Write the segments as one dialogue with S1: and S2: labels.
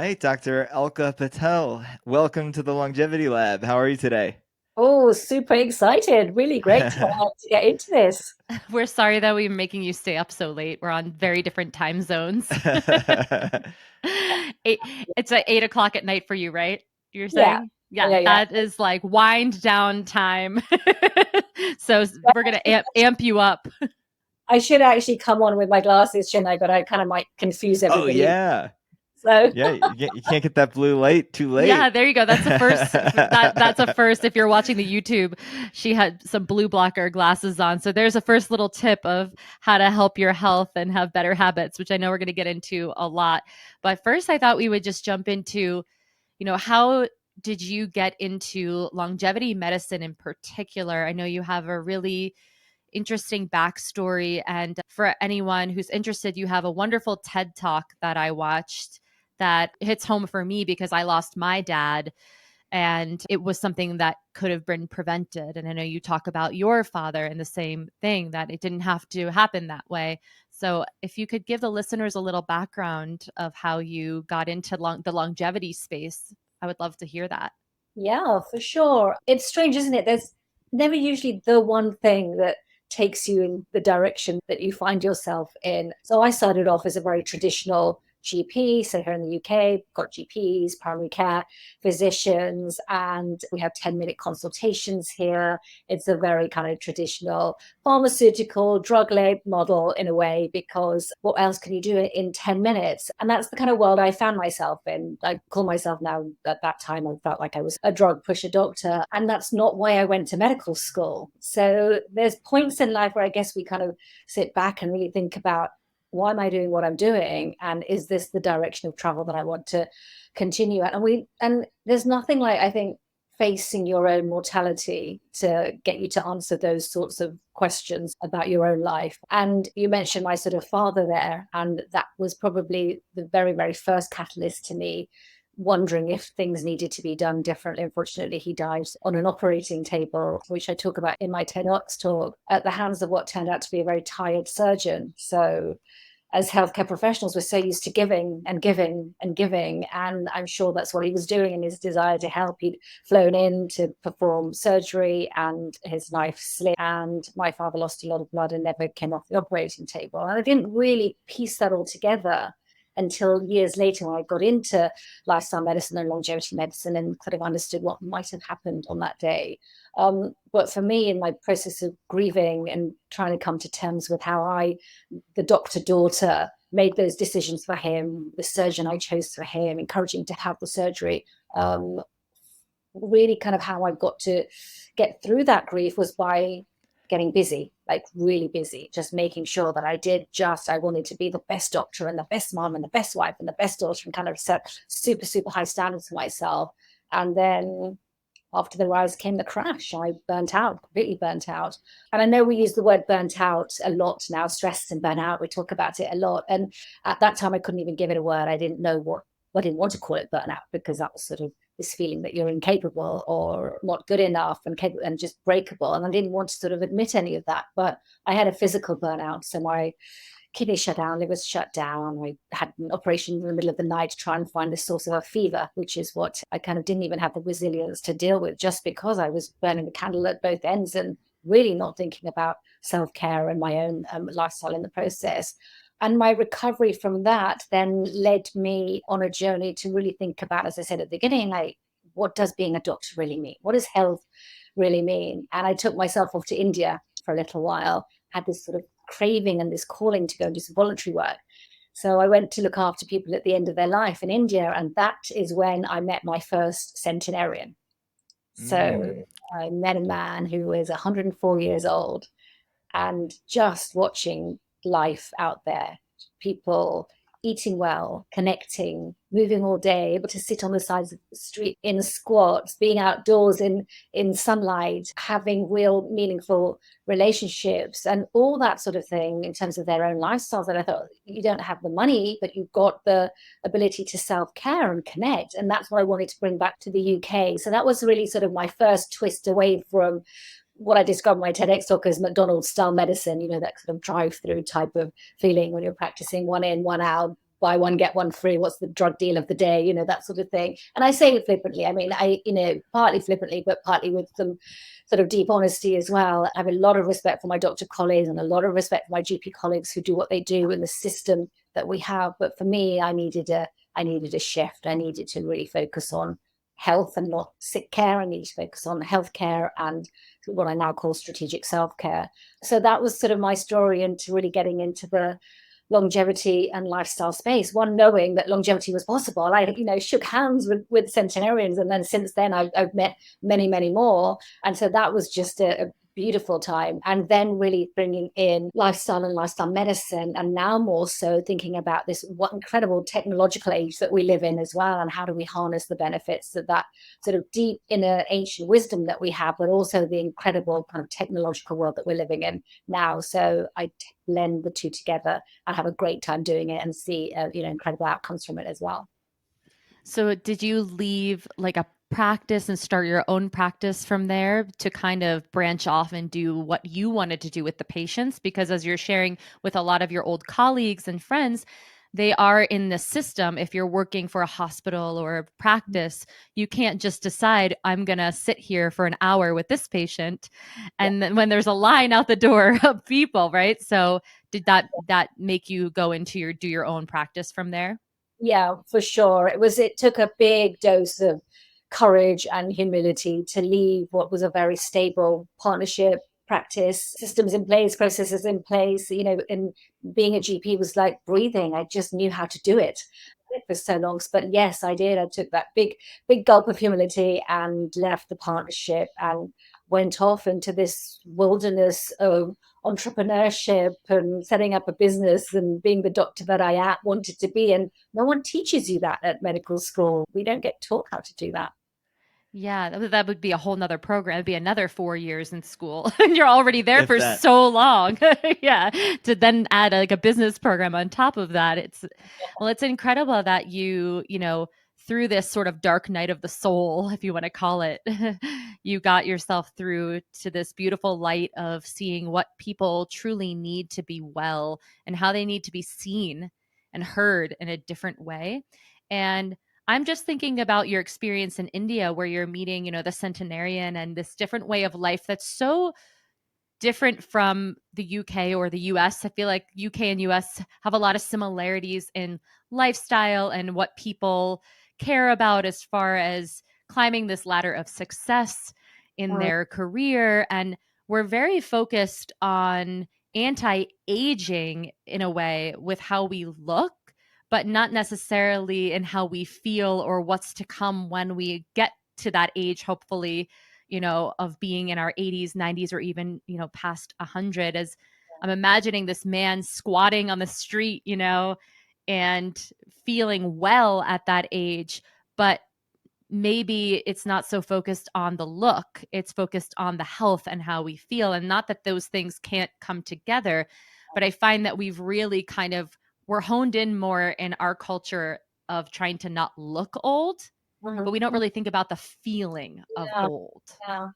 S1: Hi, Dr. Alka Patel. Welcome to the Longevity Lab. How are you today?
S2: Oh, super excited. Really great to get into this.
S3: We're sorry that we're making you stay up so late. We're on very different time zones. It's at 8 o'clock at night for you, right? You're
S2: Yeah,
S3: saying? Yeah,
S2: yeah, yeah.
S3: that is like wind down time. So we're gonna amp you up.
S2: I should actually come on with my glasses, shouldn't I? But I kind of might confuse
S1: Oh,
S2: everybody.
S1: yeah.
S2: So,
S1: Yeah, you can't get that blue light too
S3: Yeah,
S1: late.
S3: there you go. That's a first. That's a first. If you're watching the YouTube, she had some blue blocker glasses on. So there's a first little tip of how to help your health and have better habits, which I know we're going to get into a lot. But first, I thought we would just jump into, how did you get into longevity medicine in particular? I know you have a really interesting backstory. And for anyone who's interested, you have a wonderful TED talk that I watched that hits home for me because I lost my dad and it was something that could have been prevented. And I know you talk about your father and the same thing, that it didn't have to happen that way. So if you could give the listeners a little background of how you got into the longevity space, I would love to hear that.
S2: yeah, for sure. It's strange, isn't it? There's never usually the one thing that takes you in the direction that you find yourself in. So I started off as a very traditional GP. So here in the UK, got GPs, primary care physicians, and we have 10-minute consultations here. It's a very kind of traditional pharmaceutical drug-led model in a way, because what else can you do in 10 minutes? And that's the kind of world I found myself in. I call myself now, at that time, I felt like I was a drug pusher doctor. And that's not why I went to medical school. So there's points in life where I guess we kind of sit back and really think about, why am I doing what I'm doing? And is this the direction of travel that I want to continue at? And there's nothing like, I think, facing your own mortality to get you to answer those sorts of questions about your own life. And you mentioned my sort of father there, and that was probably the very, very first catalyst to me wondering if things needed to be done differently. Unfortunately, he died on an operating table, which I talk about in my TEDx talk, at the hands of what turned out to be a very tired surgeon. So as healthcare professionals, we're so used to giving and giving and giving. And I'm sure that's what he was doing in his desire to help. He'd flown in to perform surgery and his knife slipped. And my father lost a lot of blood and never came off the operating table. And I didn't really piece that all together until years later when I got into lifestyle medicine and longevity medicine and sort of understood what might have happened on that day. But for me, in my process of grieving and trying to come to terms with how the doctor daughter, made those decisions for him, the surgeon I chose for him, encouraging to have the surgery. Really, kind of how I got to get through that grief was by getting busy, like really busy, just making sure that I wanted to be the best doctor and the best mom and the best wife and the best daughter, and kind of set super, super high standards for myself. And then after the rise came the crash. I burnt out, completely burnt out. And I know we use the word burnt out a lot now, stress and burnout. We talk about it a lot. And at that time, I couldn't even give it a word. I didn't know I didn't want to call it burnout, because that was sort of this feeling that you're incapable or not good enough and capable and just breakable. And I didn't want to sort of admit any of that. But I had a physical burnout. So my kidney shut down, liver shut down. I had an operation in the middle of the night to try and find the source of a fever, which is what I kind of didn't even have the resilience to deal with, just because I was burning the candle at both ends and really not thinking about self-care and my own lifestyle in the process. And my recovery from that then led me on a journey to really think about, as I said at the beginning, like, what does being a doctor really mean? What does health really mean? And I took myself off to India for a little while, had this sort of craving and this calling to go and do some voluntary work. So I went to look after people at the end of their life in India. And that is when I met my first centenarian. So
S1: Mm.
S2: I met a man who was 104 years old, and just watching life out there, people eating well, connecting, moving all day, able to sit on the sides of the street in squats, being outdoors in sunlight, having real meaningful relationships, and all that sort of thing in terms of their own lifestyles. And I thought, you don't have the money, but you've got the ability to self-care and connect. And that's what I wanted to bring back to the UK. So that was really sort of my first twist away from what I describe in my TEDx talk as McDonald's style medicine, that sort of drive through type of feeling when you're practicing one in, one out, buy one, get one free. What's the drug deal of the day? That sort of thing. And I say it flippantly. I mean, partly flippantly, but partly with some sort of deep honesty as well. I have a lot of respect for my doctor colleagues and a lot of respect for my GP colleagues who do what they do in the system that we have. But for me, I needed a shift. I needed to really focus on health and not sick care. I needed to focus on healthcare and what I now call strategic self-care. So that was sort of my story into really getting into the longevity and lifestyle space. One, knowing that longevity was possible. I, shook hands with centenarians, and then since then I've met many, many more. And so that was just a beautiful time. And then really bringing in lifestyle and lifestyle medicine, and now more so thinking about this what incredible technological age that we live in as well, and how do we harness the benefits of that sort of deep inner ancient wisdom that we have, but also the incredible kind of technological world that we're living in now. So I blend the two together and have a great time doing it and see incredible outcomes from it as well.
S3: So did you leave like a practice and start your own practice from there to kind of branch off and do what you wanted to do with the patients? Because as you're sharing with a lot of your old colleagues and friends, they are in the system. If you're working for a hospital or a practice, you can't just decide, I'm going to sit here for an hour with this patient. And then when there's a line out the door of people, right? So did that make you go into do your own practice from there?
S2: Yeah, for sure. It took a big dose of courage and humility to leave what was a very stable partnership practice, systems in place, processes in place. And being a GP was like breathing. I just knew how to do it for so long. But yes, I did. I took that big gulp of humility and left the partnership and went off into this wilderness of entrepreneurship and setting up a business and being the doctor that I wanted to be. And no one teaches you that at medical school. We don't get taught how to do that.
S3: Yeah, that would be a whole nother program. It'd be another 4 years in school. And you're already there
S1: If
S3: for
S1: that.
S3: so long. Yeah. To then add like a business program on top of that. It's incredible that through this sort of dark night of the soul, if you want to call it, you got yourself through to this beautiful light of seeing what people truly need to be well and how they need to be seen and heard in a different way. And I'm just thinking about your experience in India where you're meeting, the centenarian and this different way of life that's so different from the UK or the US. I feel like UK and US have a lot of similarities in lifestyle and what people care about as far as climbing this ladder of success in their career. And we're very focused on anti-aging in a way with how we look, but not necessarily in how we feel or what's to come when we get to that age, hopefully, of being in our 80s, 90s, or even, past 100. As I'm imagining this man squatting on the street, and feeling well at that age, but maybe it's not so focused on the look, it's focused on the health and how we feel. And not that those things can't come together, but I find that we're honed in more in our culture of trying to not look old, but we don't really think about the feeling of old.
S2: Yeah.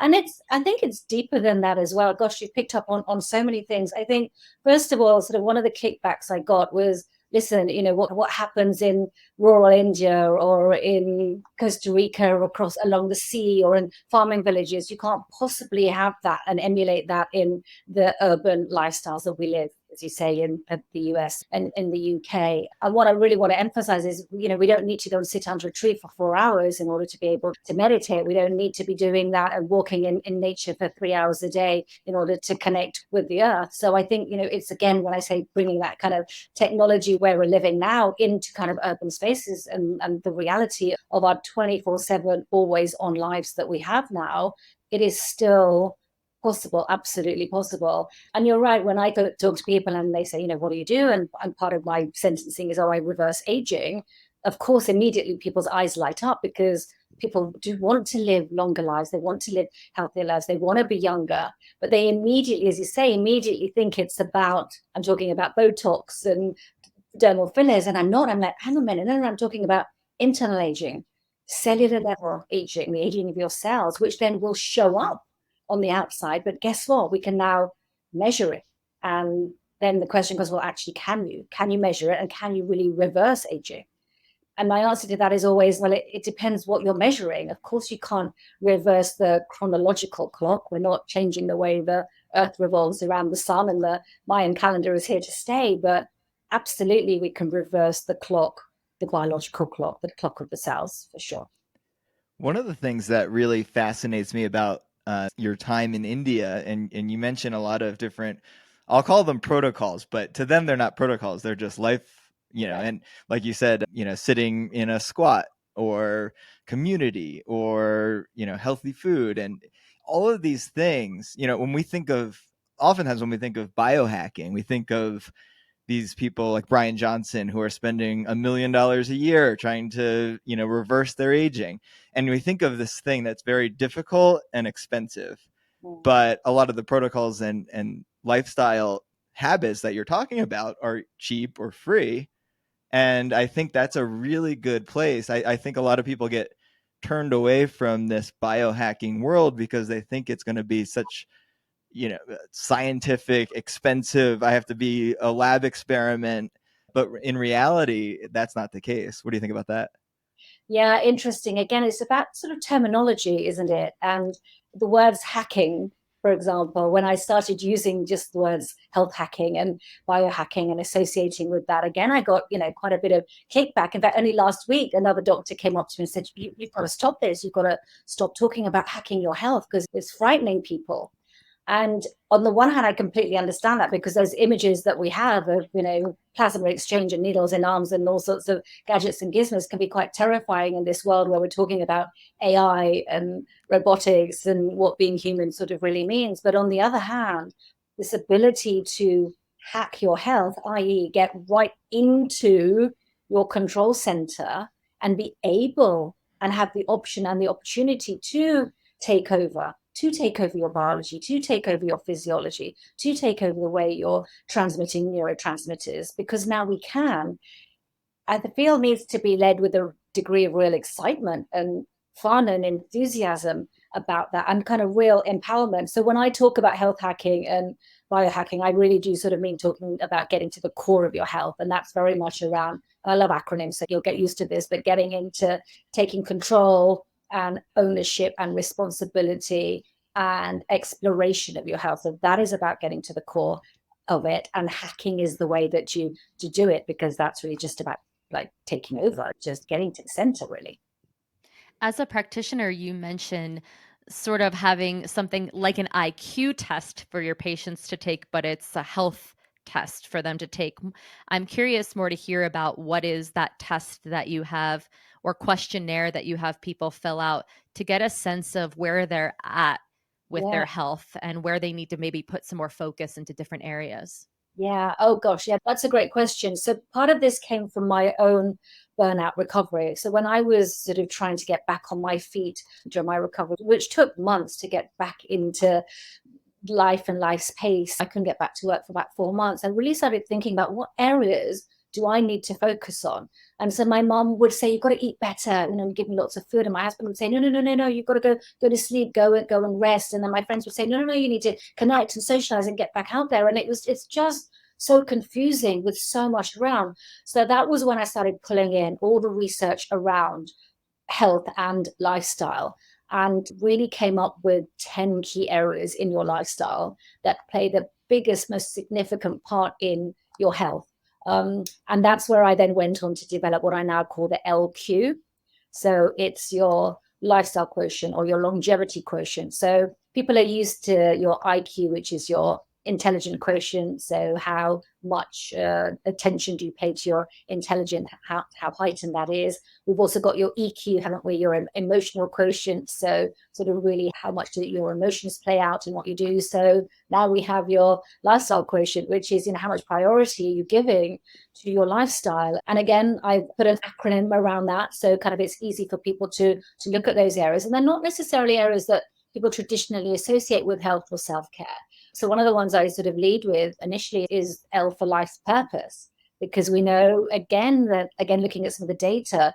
S2: And I think it's deeper than that as well. Gosh, you picked up on so many things. I think, first of all, sort of one of the kickbacks I got was, listen, what happens in rural India or in Costa Rica or along the sea or in farming villages, you can't possibly have that and emulate that in the urban lifestyles that we live, as you say, in the US and in the UK. And what I really want to emphasize is, we don't need to go and sit under a tree for 4 hours in order to be able to meditate. We don't need to be doing that and walking in nature for 3 hours a day in order to connect with the earth. So I think, it's, again, when I say bringing that kind of technology where we're living now into kind of urban spaces and the reality of our 24/7 always on lives that we have now, it is still possible, absolutely possible. And you're right, when I talk to people and they say, what do you do? And part of my sentencing is, I reverse aging. Of course, immediately people's eyes light up because people do want to live longer lives. They want to live healthier lives. They want to be younger, but they immediately, as you say, think it's about, I'm talking about Botox and dermal fillers, and I'm not. I'm like, hang on a minute, no, I'm talking about internal aging, cellular level aging, the aging of your cells, which then will show up on the outside. But guess what? We can now measure it and then the question goes, well, actually, can you measure it, and can you really reverse aging? And my answer to that is always, well, it depends what you're measuring. Of course, you can't reverse the chronological clock. We're not changing the way the Earth revolves around the sun, and the Mayan calendar is here to stay. But absolutely, we can reverse the clock, the biological clock, the clock of the cells, for sure.
S1: One of the things that really fascinates me about your time in India, and you mention a lot of different, I'll call them protocols, but to them they're not protocols. They're just life,
S2: Yeah.
S1: and like you said, sitting in a squat or community or, healthy food and all of these things, when we think of, oftentimes when we think of biohacking, we think of these people like Brian Johnson who are spending $1 million a year trying to, reverse their aging. And we think of this thing that's very difficult and expensive.
S2: Mm.
S1: But a lot of the protocols and lifestyle habits that you're talking about are cheap or free. And I think that's a really good place. I think a lot of people get turned away from this biohacking world because they think it's going to be such scientific, expensive. I have to be a lab experiment. But in reality, that's not the case. What do you think about that?
S2: Yeah, interesting. Again, it's about sort of terminology, isn't it? And the words hacking, for example, when I started using just the words health hacking and biohacking and associating with that, again, I got, quite a bit of kickback. In fact, only last week, another doctor came up to me and said, you've got to stop this. You've got to stop talking about hacking your health because it's frightening people. And on the one hand, I completely understand that, because those images that we have of, plasma exchange and needles in arms and all sorts of gadgets and gizmos can be quite terrifying in this world where we're talking about AI and robotics and what being human sort of really means. But on the other hand, this ability to hack your health, i.e., get right into your control center and be able and have the option and the opportunity to take over your biology, to take over your physiology, to take over the way you're transmitting neurotransmitters, because now we can. And the field needs to be led with a degree of real excitement and fun and enthusiasm about that, and kind of real empowerment. So when I talk about health hacking and biohacking, I really do sort of mean talking about getting to the core of your health. And that's very much around, I love acronyms, so you'll get used to this, but getting into taking control and ownership and responsibility and exploration of your health. So that is about getting to the core of it. And hacking is the way that you to do it, because that's really just about like taking over, just getting to the center, really.
S3: As a practitioner, you mentioned sort of having something like an IQ test for your patients to take, but it's a health test for them to take. I'm curious more to hear about what is that test that you have or questionnaire that you have people fill out to get a sense of where they're at with
S2: Yeah.
S3: their health and where they need to maybe put some more focus into different areas.
S2: Yeah. Oh gosh. Yeah. That's a great question. So part of this came from my own burnout recovery. So when I was sort of trying to get back on my feet during my recovery, which took months to get back into life and life's pace, I couldn't get back to work for about 4 months. I really started thinking about what areas do I need to focus on. And so my mom would say, you've got to eat better, and give me lots of food. And my husband would say, no, no, no, no, no, you've got to go to sleep, go and rest. And then my friends would say, no, no, no, you need to connect and socialize and get back out there. And it's just so confusing with so much around. So that was when I started pulling in all the research around health and lifestyle, and really came up with 10 key areas in your lifestyle that play the biggest, most significant part in your health. And that's where I then went on to develop what I now call the LQ. So it's your lifestyle quotient or your longevity quotient. So people are used to your IQ, which is your intelligent quotient. So how much attention do you pay to your intelligence, how heightened that is. We've also got your EQ, haven't we? Your emotional quotient. So sort of really how much do your emotions play out in what you do. So now we have your lifestyle quotient, which is, how much priority are you giving to your lifestyle. And again, I put an acronym around that. So kind of it's easy for people to look at those areas. And they're not necessarily areas that people traditionally associate with health or self-care. So one of the ones I sort of lead with initially is L for life's purpose, because we know, again, looking at some of the data,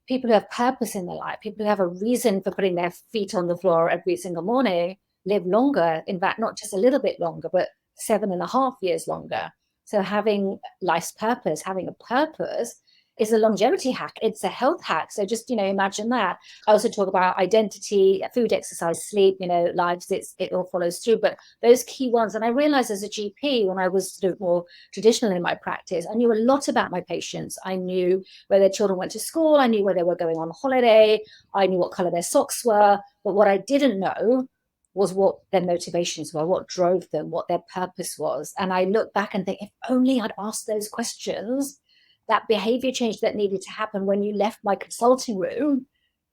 S2: people who have purpose in their life, people who have a reason for putting their feet on the floor every single morning, live longer. In fact, not just a little bit longer, but 7.5 years longer. So having life's purpose, having a purpose is a longevity hack. It's a health hack. So just, imagine that. I also talk about identity, food, exercise, sleep, lives, it all follows through. But those key ones, and I realized as a GP, when I was sort of more traditional in my practice, I knew a lot about my patients. I knew where their children went to school. I knew where they were going on holiday. I knew what color their socks were. But what I didn't know was what their motivations were, what drove them, what their purpose was. And I look back and think, if only I'd asked those questions, that behavior change that needed to happen when you left my consulting room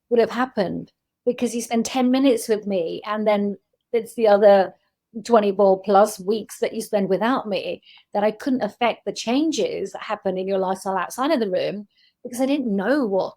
S2: would have happened, because you spend 10 minutes with me and then it's the other 24 plus weeks that you spend without me that I couldn't affect the changes that happen in your lifestyle outside of the room, because I didn't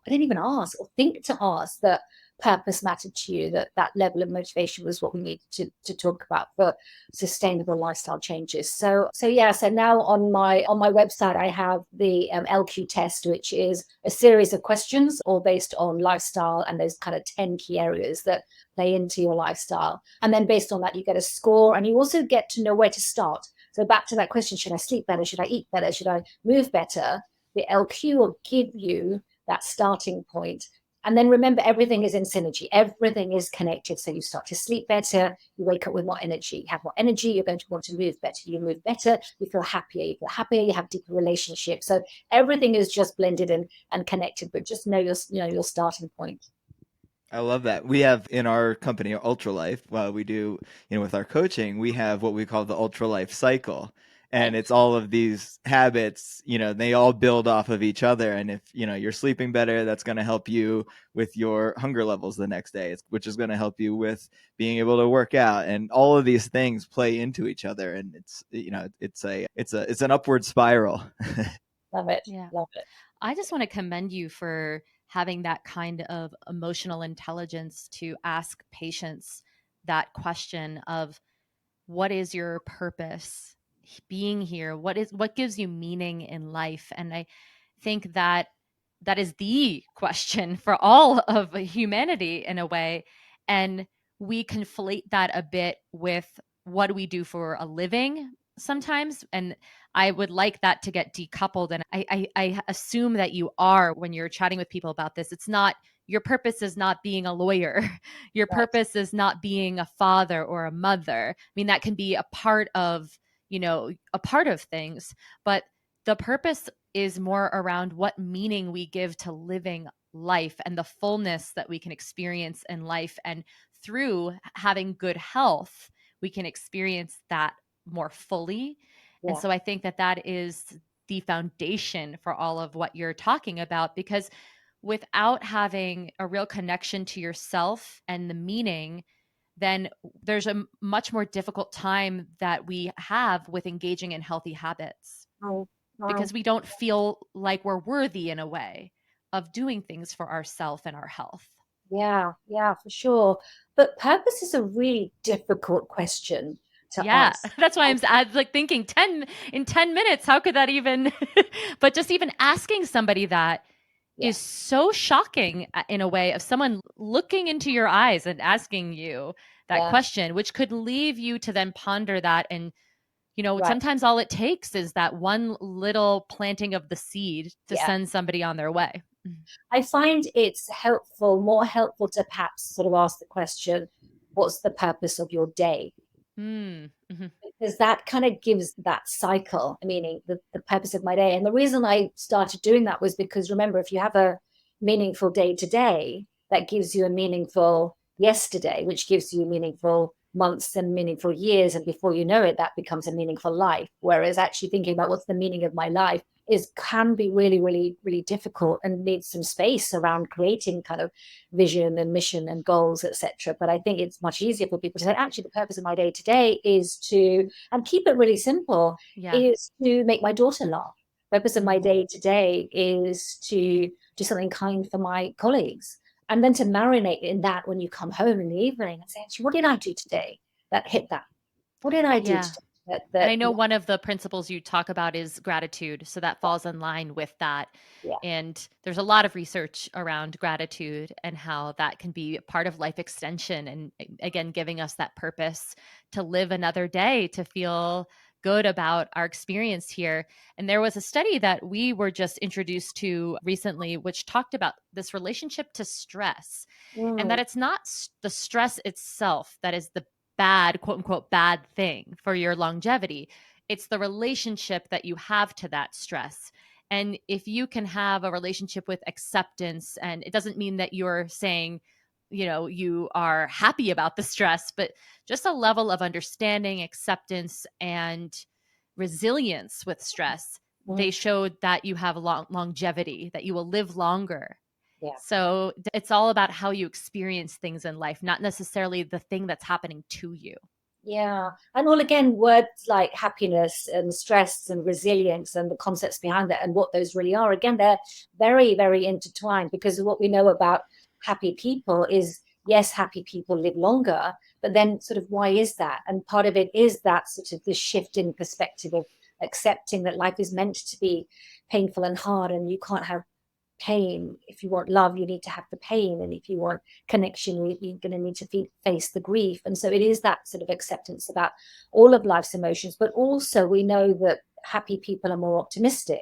S2: even ask or think to ask that purpose mattered to you, that level of motivation was what we needed to talk about for sustainable lifestyle changes. So now on my website I have the LQ test, which is a series of questions all based on lifestyle and those kind of 10 key areas that play into your lifestyle, and then based on that you get a score, and you also get to know where to start. So back to that question, should I sleep better, should I eat better, should I move better? The LQ will give you that starting point. And then remember, everything is in synergy. Everything is connected. So you start to sleep better. You wake up with more energy. You have more energy. You're going to want to move better. You move better. You feel happier. You feel happier. You have deeper relationships. So everything is just blended and connected. But just know your starting point.
S1: I love that. We have in our company, Ultralife, we do, with our coaching, we have what we call the Ultralife cycle. And
S2: Right.
S1: it's all of these habits, they all build off of each other. And if, you're sleeping better, that's going to help you with your hunger levels the next day, which is going to help you with being able to work out. And all of these things play into each other. And it's an upward spiral.
S2: Love it.
S3: Yeah.
S2: Love it.
S3: I just want to commend you for having that kind of emotional intelligence to ask patients that question of what is your purpose being here? What gives you meaning in life? And I think that that is the question for all of humanity in a way. And we conflate that a bit with what do we do for a living sometimes. And I would like that to get decoupled. And I assume that you are, when you're chatting with people about this, it's not, your purpose is not being a lawyer. Your
S2: Right.
S3: purpose is not being a father or a mother. I mean, that can be a part of, a part of things, but the purpose is more around what meaning we give to living life and the fullness that we can experience in life. And through having good health, we can experience that more fully. And
S2: Yeah.
S3: so I think that that is the foundation for all of what you're talking about, because without having a real connection to yourself and the meaning, then there's a much more difficult time that we have with engaging in healthy habits,
S2: Oh,
S3: because we don't feel like we're worthy in a way of doing things for ourselves and our health.
S2: yeah, for sure. But purpose is a really difficult question to
S3: Yeah,
S2: answer.
S3: that's why I'm like thinking 10 minutes, how could that even but just even asking somebody that
S2: Yeah,
S3: is so shocking in a way, of someone looking into your eyes and asking you that
S2: yeah,
S3: question, which could leave you to then ponder that. And
S2: right.
S3: sometimes all it takes is that one little planting of the seed to
S2: Yeah.
S3: send somebody on their way.
S2: I find it's more helpful to perhaps sort of ask the question, what's the purpose of your day?
S3: Mm, mhm.
S2: Because that kind of gives that cycle, meaning the purpose of my day. And the reason I started doing that was because, remember, if you have a meaningful day today, that gives you a meaningful yesterday, which gives you meaningful months and meaningful years. And before you know it, that becomes a meaningful life. Whereas actually thinking about what's the meaning of my life can be really, really, really difficult and needs some space around creating kind of vision and mission and goals, etc. But I think it's much easier for people to say, actually, the purpose of my day today is to, and keep it really simple,
S3: Yeah.
S2: is to make my daughter laugh. The purpose of my
S3: Mm.
S2: day today is to do something kind for my colleagues. And then to marinate in that when you come home in the evening and say, actually, what did I do today that hit that? What did I do
S3: Yeah.
S2: today?
S3: And I
S2: that
S3: know one of the principles you talk about is gratitude. So that falls in line with that.
S2: yeah.
S3: And there's a lot of research around gratitude and how that can be part of life extension. And again, giving us that purpose to live another day, to feel good about our experience here. And there was a study that we were just introduced to recently, which talked about this relationship to stress, and that
S2: Mm,
S3: it's not the stress itself that is the bad, quote unquote, bad thing for your longevity. It's the relationship that you have to that stress. And if you can have a relationship with acceptance, and it doesn't mean that you're saying, you are happy about the stress, but just a level of understanding, acceptance, and resilience with stress, they
S2: mm,
S3: showed that you have longevity, that you will live longer.
S2: yeah.
S3: So it's all about how you experience things in life, not necessarily the thing that's happening to you.
S2: Yeah. And all again, words like happiness and stress and resilience and the concepts behind that and what those really are, again, they're very, very intertwined because what we know about happy people is, yes, happy people live longer, but then sort of why is that? And part of it is that sort of the shift in perspective of accepting that life is meant to be painful and hard and you can't have pain. If you want love, you need to have the pain. And if you want connection, you're going to need to face the grief. And so it is that sort of acceptance about all of life's emotions. But also, we know that happy people are more optimistic.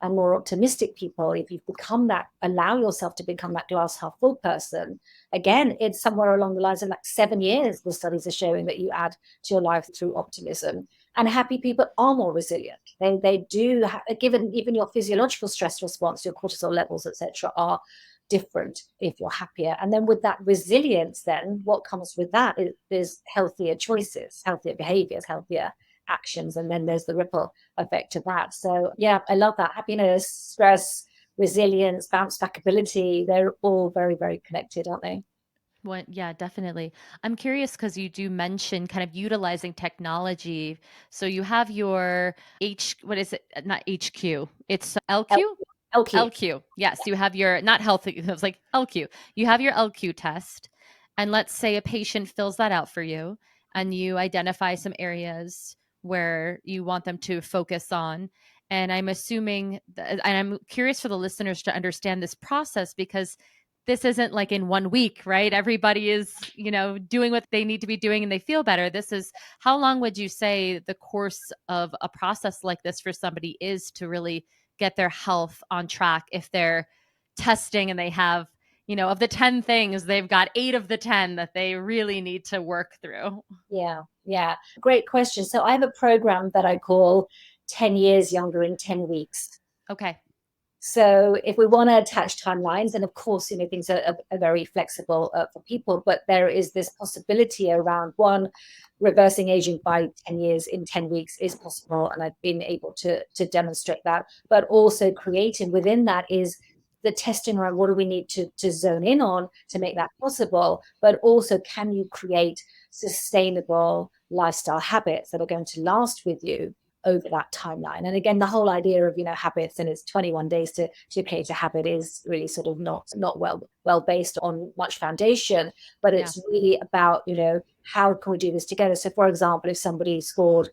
S2: And more optimistic people, if you've become that, allow yourself to become that glass half full person, again, it's somewhere along the lines of like 7 years, the studies are showing that you add to your life through optimism. And happy people are more resilient. They do given even your physiological stress response, your cortisol levels, etc., are different if you're happier. And then with that resilience, then what comes with that is healthier choices, healthier behaviors, healthier actions, and then there's the ripple effect of that. So yeah, I love that. Happiness, stress, resilience, bounce back ability, they're all very, very connected, aren't they?
S3: What, yeah, definitely. I'm curious because you do mention kind of utilizing technology. So you have your what is it? Not HQ. It's LQ?
S2: LQ.
S3: LQ. Yes, you have your, not healthy. It was like LQ. You have your LQ test. And let's say a patient fills that out for you and you identify some areas where you want them to focus on. And I'm assuming, and I'm curious for the listeners to understand this process because this isn't like in 1 week, right? Everybody is, doing what they need to be doing and they feel better. This is, how long would you say the course of a process like this for somebody is to really get their health on track if they're testing and they have, of the 10 things, they've got 8 of the 10 that they really need to work through?
S2: Yeah, yeah. Great question. So I have a program that I call 10 years younger in 10 weeks.
S3: Okay.
S2: So if we want to attach timelines, and of course, things are very flexible for people, but there is this possibility around one, reversing aging by 10 years in 10 weeks is possible. And I've been able to demonstrate that, but also creating within that is the testing around what do we need to zone in on to make that possible, but also can you create sustainable lifestyle habits that are going to last with you over that timeline. And again, the whole idea of habits and it's 21 days to create a habit is really sort of not well based on much foundation, but
S3: Yeah.
S2: it's really about how can we do this together. So for example, if somebody scored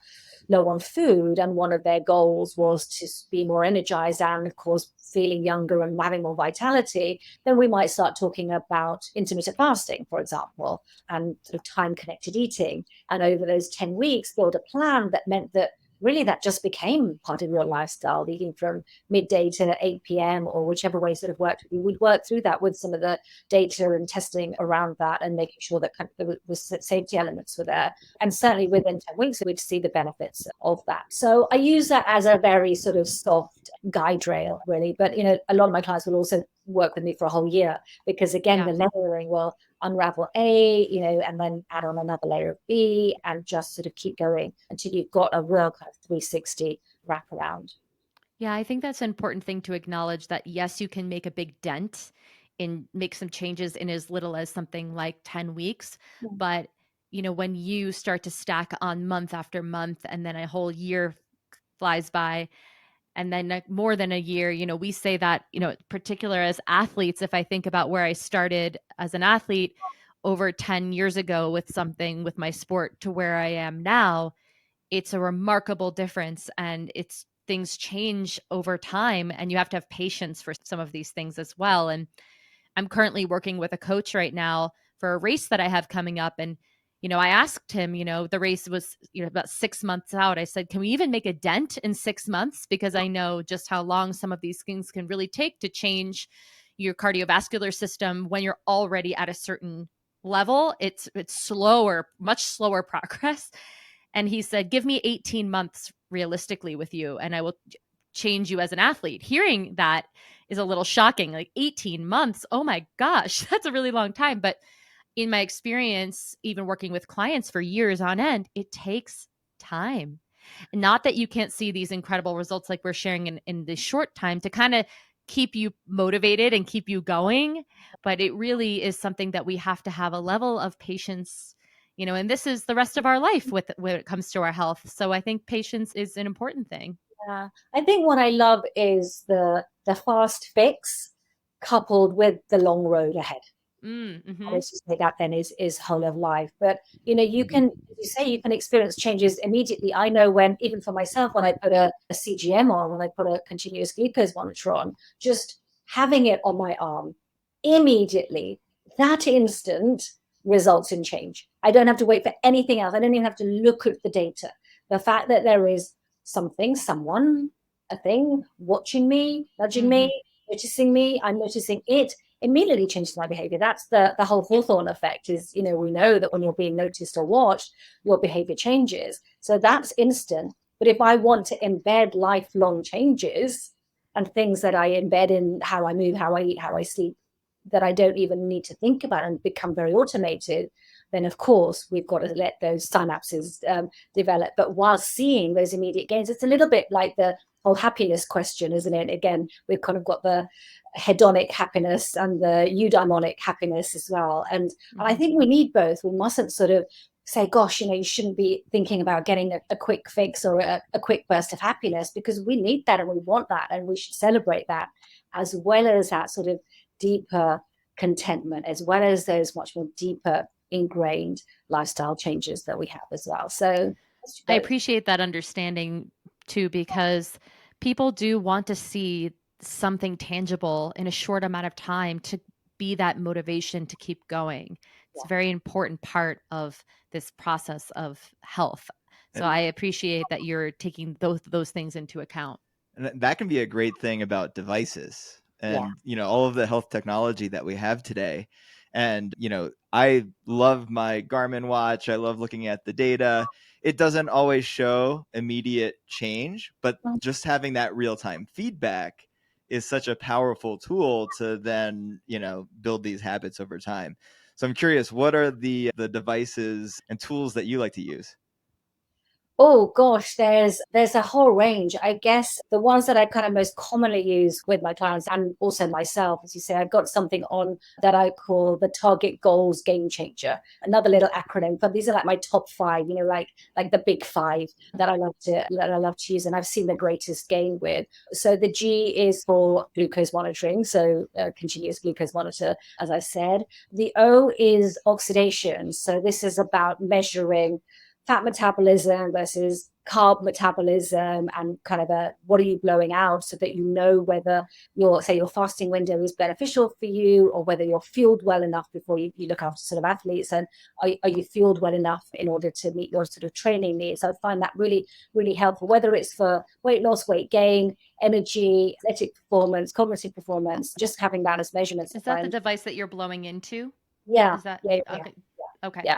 S2: low on food and one of their goals was to be more energized and of course feeling younger and having more vitality, then we might start talking about intermittent fasting, for example, and sort of time connected eating, and over those 10 weeks build a plan that meant that really that just became part of your lifestyle, eating from midday to 8 p.m. or whichever way sort of worked. We would work through that with some of the data and testing around that and making sure that kind of the safety elements were there. And certainly within 10 weeks, we'd see the benefits of that. So I use that as a very sort of soft guide rail, really. But, a lot of my clients will also work with me for a whole year because, again,
S3: Yeah.
S2: the layering will unravel A, and then add on another layer of B and just sort of keep going until you've got a real kind of 360 wraparound.
S3: Yeah, I think that's an important thing to acknowledge that yes, you can make a big dent and make some changes in as little as something like 10 weeks. But, when you start to stack on month after month and then a whole year flies by and then more than a year, we say that, particular as athletes, if I think about where I started as an athlete over 10 years ago with something with my sport to where I am now, it's a remarkable difference, and things change over time, and you have to have patience for some of these things as well. And I'm currently working with a coach right now for a race that I have coming up. And, I asked him, the race was, about 6 months out. I said, can we even make a dent in 6 months? Because I know just how long some of these things can really take to change your cardiovascular system when you're already at a certain level. It's slower, much slower progress. And he said, give me 18 months realistically with you, and I will change you as an athlete. Hearing that is a little shocking. Like 18 months. Oh my gosh, that's a really long time. But in my experience, even working with clients for years on end, it takes time. And not that you can't see these incredible results like we're sharing in this short time to kind of keep you motivated and keep you going. But it really is something that we have to have a level of patience, and this is the rest of our life when it comes to our health. So I think patience is an important thing.
S2: Yeah. I think what I love is the fast fix coupled with the long road ahead.
S3: Mm-hmm.
S2: Let's just say that then is whole of life. But you can, as you say, you can experience changes immediately. I know when, even for myself, when I put a CGM on, when I put a continuous glucose monitor on, just having it on my arm immediately, that instant results in change. I don't have to wait for anything else. I don't even have to look at the data. The fact that there is something, someone, a thing watching me, nudging me, noticing me, I'm noticing it, immediately changes my behavior. That's the whole Hawthorne effect is, we know that when you're being noticed or watched, your behavior changes. So that's instant. But if I want to embed lifelong changes and things that I embed in how I move, how I eat, how I sleep, that I don't even need to think about and become very automated, then of course we've got to let those synapses develop. But while seeing those immediate gains, it's a little bit like the whole happiness question, isn't it? Again, we've kind of got the hedonic happiness and the eudaimonic happiness as well. And I think we need both. We mustn't sort of say, gosh, you shouldn't be thinking about getting a quick fix or a quick burst of happiness, because we need that and we want that, and we should celebrate that, as well as that sort of deeper contentment, as well as those much more deeper ingrained lifestyle changes that we have as well. So
S3: I appreciate that understanding too, because people do want to see something tangible in a short amount of time to be that motivation to keep going. It's a very important part of this process of health. So I appreciate that you're taking those things into account.
S1: And that can be a great thing about devices and, all of the health technology that we have today. And, I love my Garmin watch. I love looking at the data. It doesn't always show immediate change, but just having that real-time feedback is such a powerful tool to then, build these habits over time. So I'm curious, what are the devices and tools that you like to use?
S2: Oh gosh, there's a whole range. I guess the ones that I kind of most commonly use with my clients and also myself, as you say, I've got something on that I call the Target Goals Game Changer. Another little acronym, but these are like my top five, like the big five that I love to use, and I've seen the greatest gain with. So the G is for glucose monitoring, so continuous glucose monitor, as I said. The O is oxidation. So this is about measuring fat metabolism versus carb metabolism, and kind of what are you blowing out, so that you know whether your fasting window is beneficial for you, or whether you're fueled well enough before you look after sort of athletes, and are you fueled well enough in order to meet your sort of training needs. I find that really, really helpful, whether it's for weight loss, weight gain, energy, athletic performance, cognitive performance, just having that as measurements.
S3: Is that the device that you're blowing into?
S2: Yeah.
S3: Is that
S2: okay? Yeah.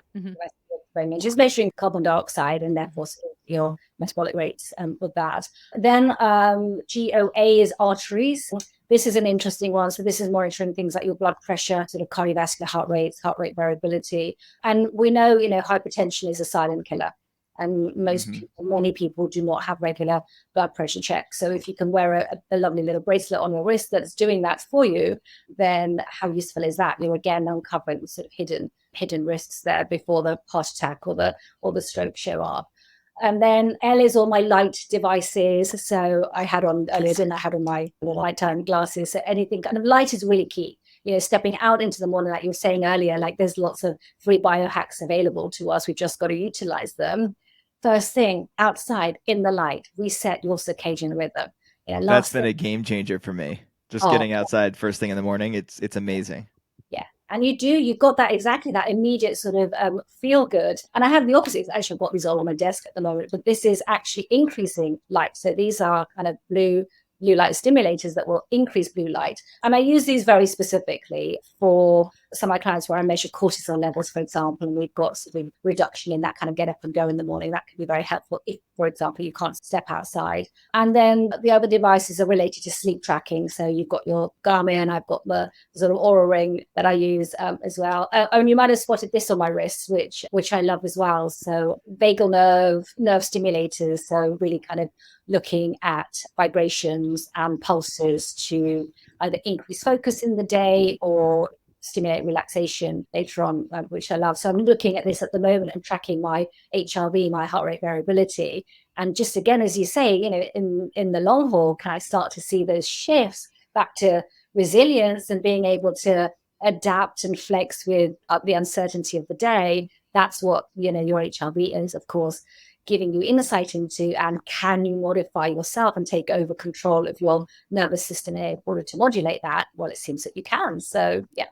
S2: Just measuring carbon dioxide and therefore your metabolic rates with that. Then GOA is arteries. This is an interesting one. So this is monitoring things like your blood pressure, sort of cardiovascular heart rate variability. And we know, hypertension is a silent killer. And many people do not have regular blood pressure checks. So if you can wear a lovely little bracelet on your wrist that's doing that for you, then how useful is that? You're again uncovering sort of hidden risks there before the heart attack or the stroke show up. And then L is all my light devices. So I had on earlier, I had on my nighttime glasses. So anything kind of light is really key. Stepping out into the morning, like you were saying earlier, like there's lots of free biohacks available to us. We've just got to utilize them. first thing outside in the light, reset your circadian rhythm.
S1: That's
S2: Last
S1: been
S2: thing,
S1: a game changer for me. Just
S2: oh,
S1: getting outside first thing in the morning, it's amazing.
S2: yeah. And you've got that exactly that immediate sort of feel good. And I have the opposite. Actually, I've got these all on my desk at the moment, but this is actually increasing light. So these are kind of blue light stimulators that will increase blue light. And I use these very specifically for some of my clients where I measure cortisol levels, for example, and we've got sort of reduction in that kind of get up and go in the morning. That can be very helpful if, for example, you can't step outside. And then the other devices are related to sleep tracking. So you've got your Garmin, I've got the sort of Aura ring that I use as well. And you might have spotted this on my wrist, which I love as well. So vagal nerve stimulators. So really kind of looking at vibrations and pulses to either increase focus in the day or stimulate relaxation later on, which I love. So I'm looking at this at the moment and tracking my HRV, my heart rate variability. And just again, as you say, in the long haul, can I start to see those shifts back to resilience and being able to adapt and flex with the uncertainty of the day? That's what, your HRV is, of course, giving you insight into, and can you modify yourself and take over control of your nervous system in order to modulate that? Well, it seems that you can. So yeah.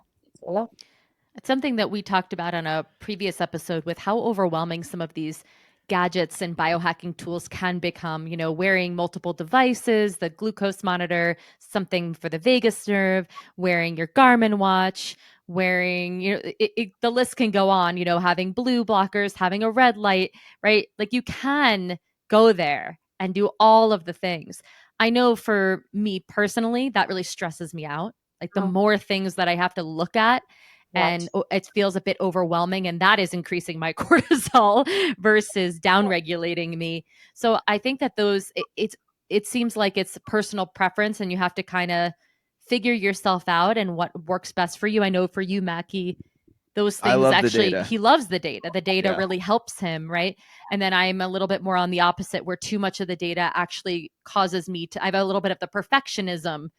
S3: It's something that we talked about on a previous episode with how overwhelming some of these gadgets and biohacking tools can become, wearing multiple devices, the glucose monitor, something for the vagus nerve, wearing your Garmin watch, wearing, the list can go on, having blue blockers, having a red light, right? Like you can go there and do all of the things. I know for me personally, that really stresses me out. Like the
S2: Oh,
S3: more things that I have to look at,
S2: right.
S3: and it feels a bit overwhelming, and that is increasing my cortisol versus down regulating me. So I think that it seems like it's personal preference, and you have to kind of figure yourself out and what works best for you. I know for you, Mackie, those
S1: I
S3: things
S1: love the
S3: actually,
S1: data.
S3: he loves the data
S1: Yeah.
S3: really helps him, right? And then I'm a little bit more on the opposite, where too much of the data actually causes me to, I have a little bit of the perfectionism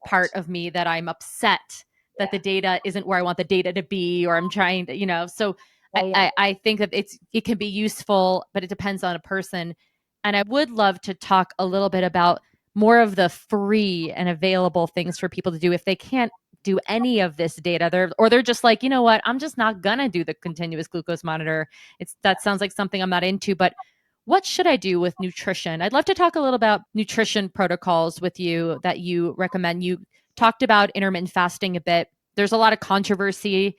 S3: part of me that I'm upset that
S2: Yeah.
S3: the data isn't where I want the data to be, or I'm trying to, so
S2: Yeah, yeah.
S3: I think that it can be useful, but it depends on a person. And I would love to talk a little bit about more of the free and available things for people to do if they can't do any of this data. They're just like, you know what, I'm just not gonna do the continuous glucose monitor. That sounds like something I'm not into, but what should I do with nutrition? I'd love to talk a little about nutrition protocols with you that you recommend. You talked about intermittent fasting a bit. There's a lot of controversy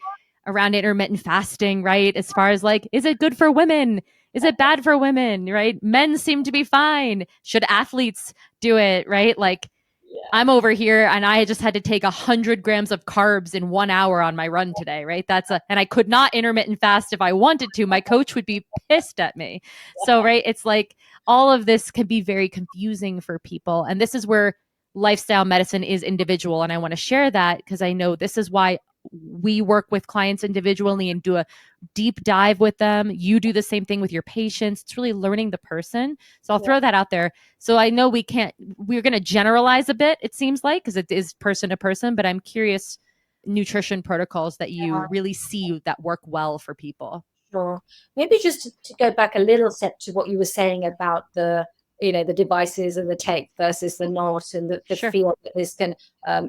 S3: around intermittent fasting, right? As far as like, is it good for women? Is it bad for women, right? Men seem to be fine. Should athletes do it, right? Like,
S2: Yeah.
S3: I'm over here and I just had to take 100 grams of carbs in 1 hour on my run today, right? And I could not intermittent fast if I wanted to. My coach would be pissed at me. So, right, it's like all of this can be very confusing for people. And this is where lifestyle medicine is individual. And I want to share that because I know this is why we work with clients individually and do a deep dive with them. You do the same thing with your patients. It's really learning the person. So I'll
S2: Yeah.
S3: throw that out there. So I know we're going to generalize a bit, it seems like, because it is person to person, but I'm curious nutrition protocols that you really see that work well for people.
S2: Sure. Maybe just to go back a little step to what you were saying about the devices and the tech versus the not, and the
S3: Sure.
S2: feel that this can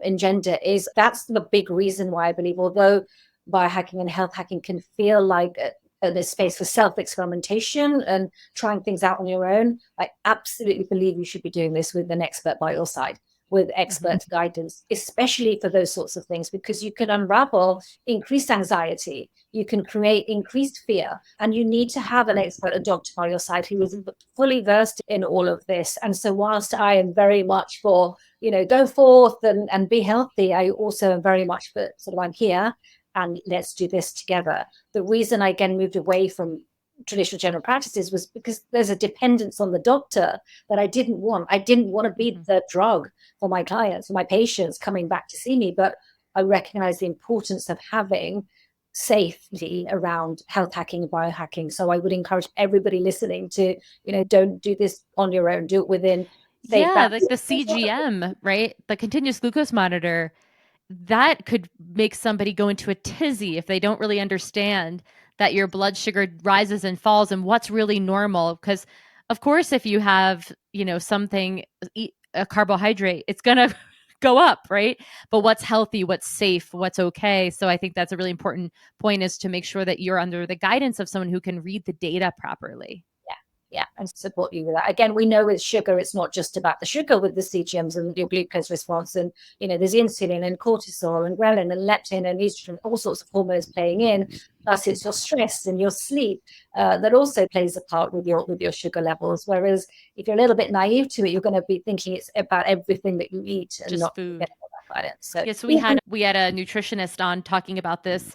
S2: engender, is that's the big reason why I believe, although biohacking and health hacking can feel like there's space for self-experimentation and trying things out on your own, I absolutely believe you should be doing this with an expert by your side, with expert guidance, especially for those sorts of things, because you can unravel increased anxiety, you can create increased fear, and you need to have an expert, a doctor by your side who is fully versed in all of this. And so whilst I am very much for, go forth and be healthy, I also am very much for sort of, I'm here and let's do this together. The reason I again moved away from traditional general practices was because there's a dependence on the doctor that I didn't want. I didn't want to be the drug for my clients, for my patients coming back to see me, but I recognize the importance of having safety around health hacking and biohacking. So I would encourage everybody listening to, don't do this on your own, do it within safe
S3: Yeah,
S2: bounds.
S3: like the CGM, right? The continuous glucose monitor, that could make somebody go into a tizzy if they don't really understand that your blood sugar rises and falls and what's really normal. Because, of course, if you have, something, a carbohydrate, it's going to go up, right? But what's healthy, what's safe, what's okay. So I think that's a really important point, is to make sure that you're under the guidance of someone who can read the data properly.
S2: Yeah, and support you with that. Again, we know with sugar, it's not just about the sugar with the CGMs and your glucose response. And, there's insulin and cortisol and ghrelin and leptin and estrogen, all sorts of hormones playing in. Plus, it's your stress and your sleep that also plays a part with your sugar levels. Whereas if you're a little bit naive to it, you're going to be thinking it's about everything that you eat and
S3: just
S2: not
S3: food.
S2: getting all that guidance. So,
S3: yes, we had a nutritionist on talking about this,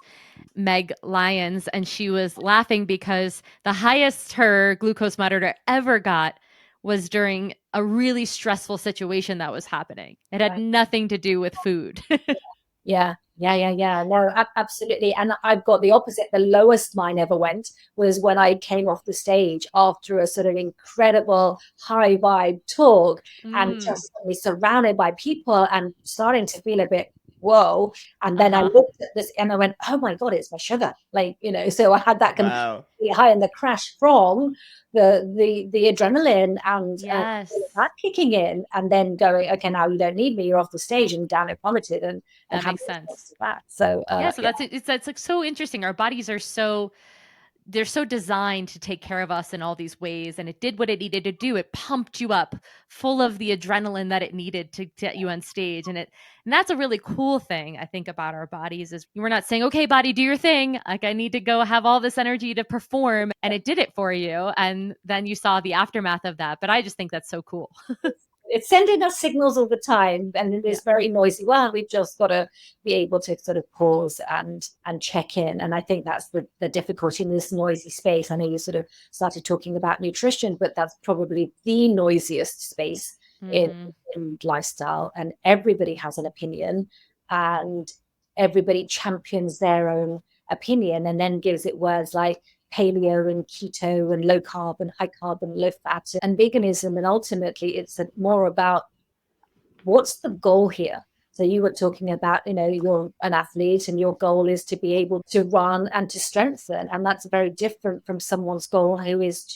S3: Meg Lyons, and she was laughing because the highest her glucose monitor ever got was during a really stressful situation that was happening. It had nothing to do with food.
S2: Yeah. No, absolutely. And I've got the opposite. The lowest mine ever went was when I came off the stage after a sort of incredible high vibe talk and just surrounded by people and starting to feel a bit, whoa. And then I looked at this and I went, oh my God, it's my sugar. So I had that completely high in the crash from the adrenaline and that kicking in, and then going, okay, now you don't need me, you're off the stage, and down it plummeted, and
S3: that makes sense.
S2: So
S3: that's it. It's like so interesting. Our bodies are they're so designed to take care of us in all these ways, and it did what it needed to do. It pumped you up full of the adrenaline that it needed to get you on stage, and that's a really cool thing I think about our bodies, is we're not saying, okay, body, do your thing, like I need to go have all this energy to perform, and it did it for you, and then you saw the aftermath of that. But I just think that's so cool.
S2: It's sending us signals all the time, and it is very noisy. Well, we've just got to be able to sort of pause and check in. And I think that's the difficulty in this noisy space. I know you sort of started talking about nutrition, but that's probably the noisiest space in lifestyle. And everybody has an opinion, and everybody champions their own opinion and then gives it words like paleo and keto and low carb and high carb and low fat and veganism. And ultimately, it's more about what's the goal here. So you were talking about, you're an athlete and your goal is to be able to run and to strengthen. And that's very different from someone's goal who is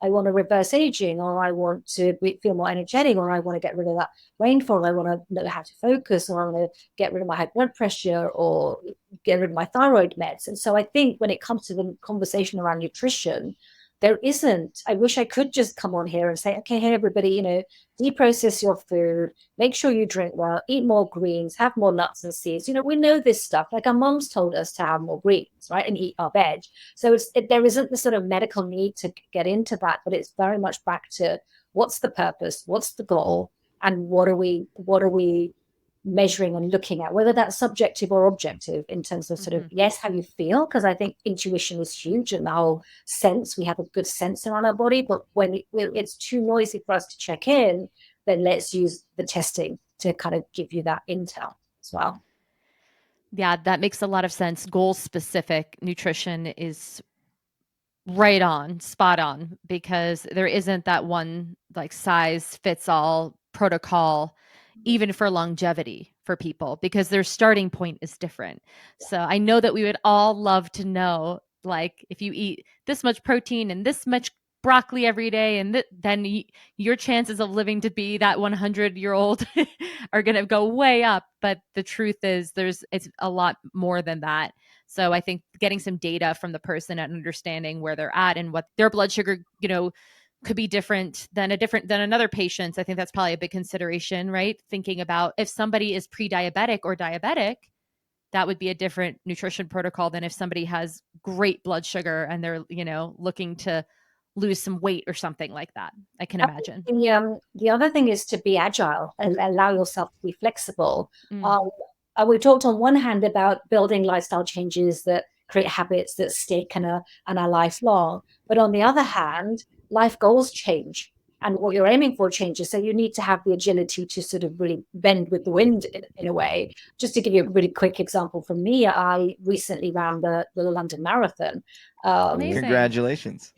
S2: I want to reverse aging, or I want to feel more energetic, or I want to get rid of that rainfall. I want to know how to focus, or I want to get rid of my high blood pressure, or get rid of my thyroid meds. And so I think when it comes to the conversation around nutrition, there isn't, I wish I could just come on here and say, okay, hey, everybody, deprocess your food, make sure you drink well, eat more greens, have more nuts and seeds. We know this stuff. Like our moms told us to have more greens, right? And eat our veg. So there isn't the sort of medical need to get into that, but it's very much back to what's the purpose, what's the goal, and what are we measuring and looking at, whether that's subjective or objective in terms of sort of, yes, how you feel, because I think intuition is huge and the whole sense, we have a good sense around our body, but when it's too noisy for us to check in, then let's use the testing to kind of give you that intel as well.
S3: Yeah, that makes a lot of sense. Goal specific nutrition is right on, spot on, because there isn't that one like size fits all protocol, even for longevity for people, because their starting point is different. So I know that we would all love to know, like, if you eat this much protein and this much broccoli every day, and then your chances of living to be that 100-year-old are going to go way up. But the truth is, it's a lot more than that. So I think getting some data from the person and understanding where they're at and what their blood sugar, could be different than another patient's. I think that's probably a big consideration, right? Thinking about if somebody is pre-diabetic or diabetic, that would be a different nutrition protocol than if somebody has great blood sugar and they're, looking to lose some weight or something like that. I can imagine.
S2: The other thing is to be agile and allow yourself to be flexible. We talked on one hand about building lifestyle changes that create habits that stick and are lifelong. But on the other hand, life goals change and what you're aiming for changes. So you need to have the agility to sort of really bend with the wind in a way. Just to give you a really quick example from me, I recently ran the London Marathon.
S3: Amazing.
S1: Congratulations.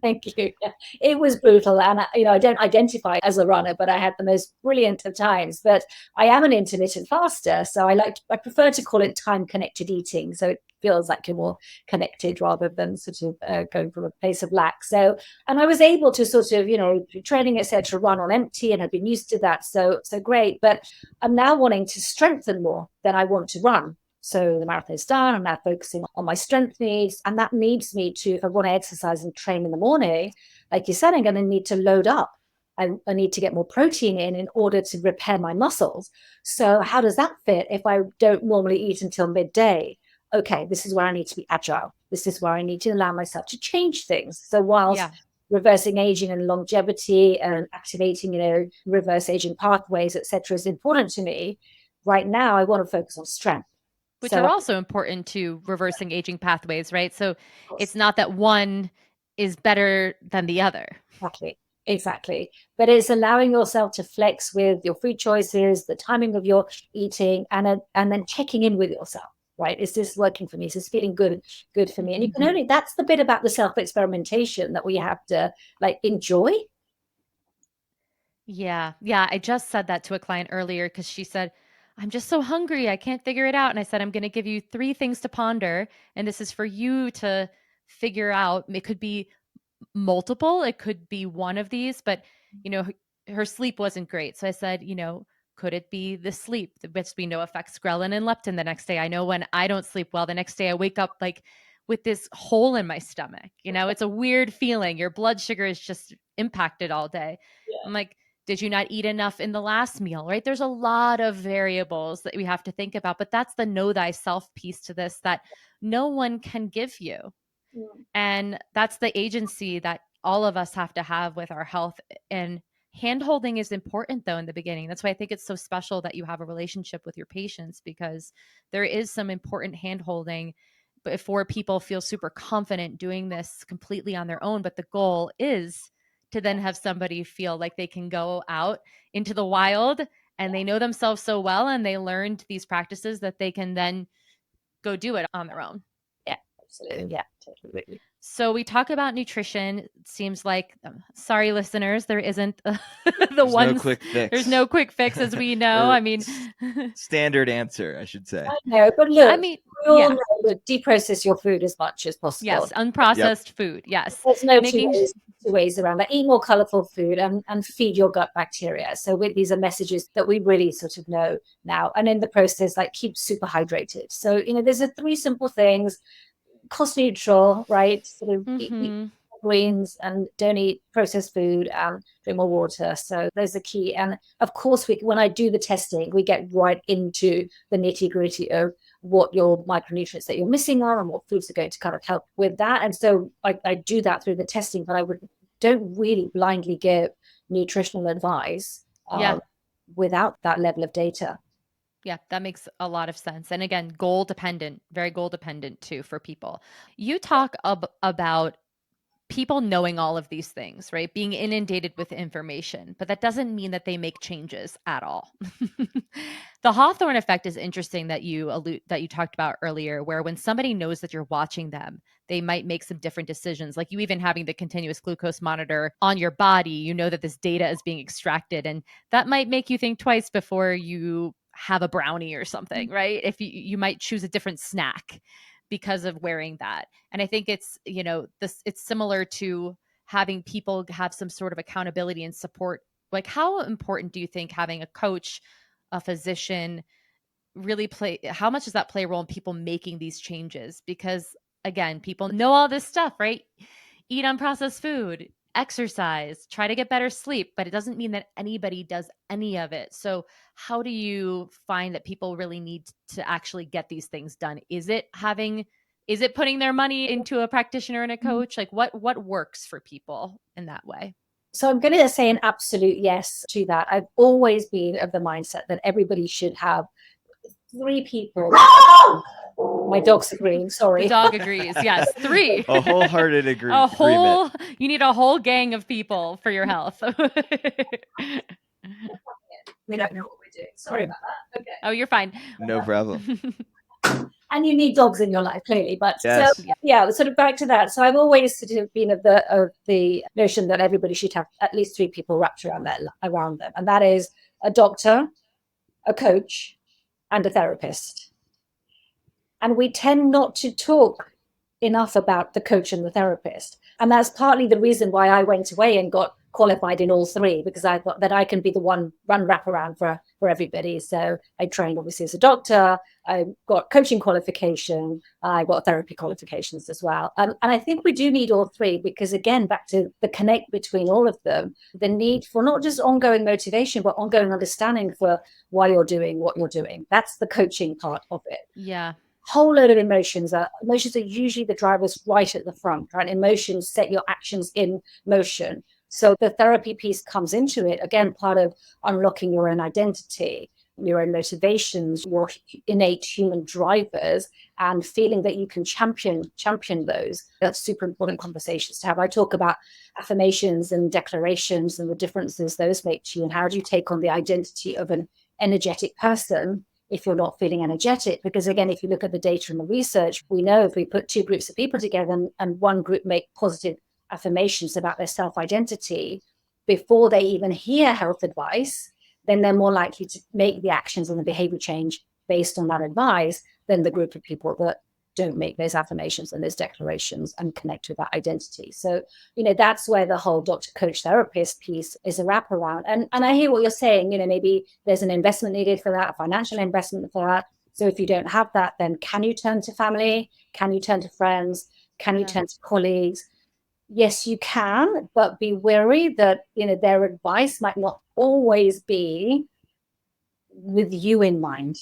S2: Thank you. Yeah. It was brutal. And, I don't identify as a runner, but I had the most brilliant of times. But I am an intermittent faster. So I prefer to call it time connected eating. So it feels like you're more connected rather than sort of going from a place of lack. So, and I was able to sort of, training, etc., run on empty, and I've been used to that. So great. But I'm now wanting to strengthen more than I want to run. So the marathon is done. I'm now focusing on my strength needs. And that needs me to, if I want to exercise and train in the morning, like you said, I'm going to need to load up. I need to get more protein in order to repair my muscles. So how does that fit if I don't normally eat until midday? Okay, this is where I need to be agile. This is where I need to allow myself to change things. So whilst reversing aging and longevity and activating, reverse aging pathways, etc., is important to me, right now I want to focus on strength.
S3: Which are also important to reversing aging pathways, right? So it's not that one is better than the other.
S2: Exactly. But it's allowing yourself to flex with your food choices, the timing of your eating, and then checking in with yourself, right? Is this working for me? Is this feeling good for me? And you can only, that's the bit about the self-experimentation that we have to enjoy.
S3: Yeah. I just said that to a client earlier because she said, I'm just so hungry. I can't figure it out. And I said, I'm going to give you 3 things to ponder. And this is for you to figure out. It could be multiple. It could be one of these, but her sleep wasn't great. So I said, could it be the sleep, which we know affects ghrelin and leptin the next day? I know when I don't sleep well, the next day I wake up with this hole in my stomach. It's a weird feeling. Your blood sugar is just impacted all day. Yeah. I'm like, did you not eat enough in the last meal, right? There's a lot of variables that we have to think about, but that's the know thyself piece to this that no one can give you. Yeah. And that's the agency that all of us have to have with our health. And hand-holding is important, though, in the beginning. That's why I think it's so special that you have a relationship with your patients, because there is some important hand-holding before people feel super confident doing this completely on their own. But the goal is to then have somebody feel like they can go out into the wild and they know themselves so well and they learned these practices that they can then go do it on their own.
S2: Yeah, absolutely. Yeah, totally.
S3: So we talk about nutrition. It seems like, sorry, listeners, there isn't there's no quick fix. There's no quick fix, as we know. I mean,
S1: standard answer, I should say.
S2: I know, but look, we all know that deprocess your food as much as possible.
S3: Yes, unprocessed food. Yes,
S2: there's no two ways around that. Eat more colorful food and feed your gut bacteria. So these are messages that we really sort of know now. And in the process, keep super hydrated. So there's 3 simple things. Cost neutral, right? Sort of eat greens and don't eat processed food and drink more water. So those are key. And of course, when I do the testing, we get right into the nitty gritty of what your micronutrients that you're missing are and what foods are going to kind of help with that. And so I do that through the testing, but don't really blindly give nutritional advice without that level of data.
S3: Yeah, that makes a lot of sense. And again, goal dependent, very goal dependent too for people. You talk about people knowing all of these things, right? Being inundated with information, but that doesn't mean that they make changes at all. The Hawthorne effect is interesting that you talked about earlier, where when somebody knows that you're watching them, they might make some different decisions. Like you even having the continuous glucose monitor on your body, you know that this data is being extracted, and that might make you think twice before you have a brownie or something, right? If you might choose a different snack because of wearing that. And I think it's, it's similar to having people have some sort of accountability and support. Like, how important do you think having a coach, a physician really how much does that play a role in people making these changes? Because again, people know all this stuff, right? Eat unprocessed food, exercise, try to get better sleep, but it doesn't mean that anybody does any of it. So how do you find that people really need to actually get these things done? Is it putting their money into a practitioner and a coach? Like what works for people in that way?
S2: So I'm going to say an absolute yes to that. I've always been of the mindset that everybody should have 3 people. My dog's agreeing. Sorry.
S3: The dog agrees. Yes, 3.
S1: A wholehearted agreement.
S3: You need a whole gang of people for your health.
S2: We don't know what we're doing. Sorry about that. Okay.
S3: Oh, you're fine.
S1: No problem.
S2: And you need dogs in your life, clearly. But
S1: Yes.
S2: so, yeah, sort of back to that. So I've always sort of been of the notion that everybody should have at least 3 people wrapped around them. And that is a doctor, a coach, and a therapist. And we tend not to talk enough about the coach and the therapist. And that's partly the reason why I went away and got qualified in all 3, because I thought that I can be the one wraparound for everybody. So I trained obviously as a doctor, I got coaching qualification, I got therapy qualifications as well. And I think we do need all 3, because again, back to the connect between all of them, the need for not just ongoing motivation, but ongoing understanding for why you're doing what you're doing. That's the coaching part of it.
S3: Yeah.
S2: Whole load of emotions are usually the drivers right at the front, right? Emotions set your actions in motion. So the therapy piece comes into it, again, part of unlocking your own identity, your own motivations, your innate human drivers, and feeling that you can champion those. That's super important conversations to have. I talk about affirmations and declarations and the differences those make to you, and how do you take on the identity of an energetic person if you're not feeling energetic. Because again, if you look at the data and the research, we know if we put 2 groups of people together and one group make positive affirmations about their self-identity before they even hear health advice, then they're more likely to make the actions and the behavior change based on that advice than the group of people that don't make those affirmations and those declarations and connect with that identity. So, that's where the whole doctor, coach, therapist piece is a wraparound. And I hear what you're saying, maybe there's an investment needed for that, a financial investment for that. So if you don't have that, then can you turn to family? Can you turn to friends? Can you turn to colleagues? Yes, you can, but be wary that, their advice might not always be with you in mind.